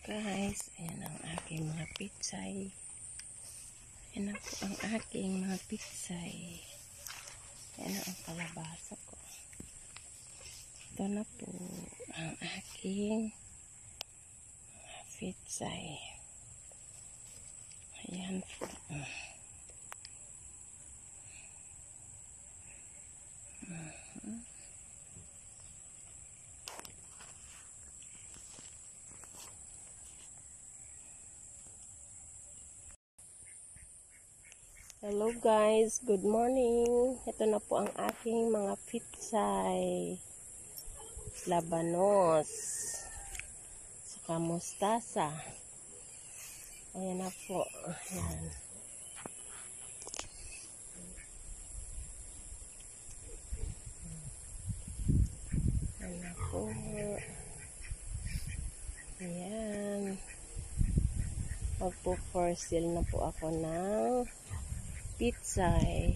Guys, ayan ang aking mga pitsay. Ayan na po ang aking mga pitsay. Ayan na ang kalabasa ko. Ito na po ang aking mga pitsay. Ayan po. Hello guys, good morning. Ito na po ang aking mga pitsay. Labanos. Saka mustasa. Ayan na po. Ayan. Ayan na po. Ayan. Magpo-for sale na po ako ng pitsay.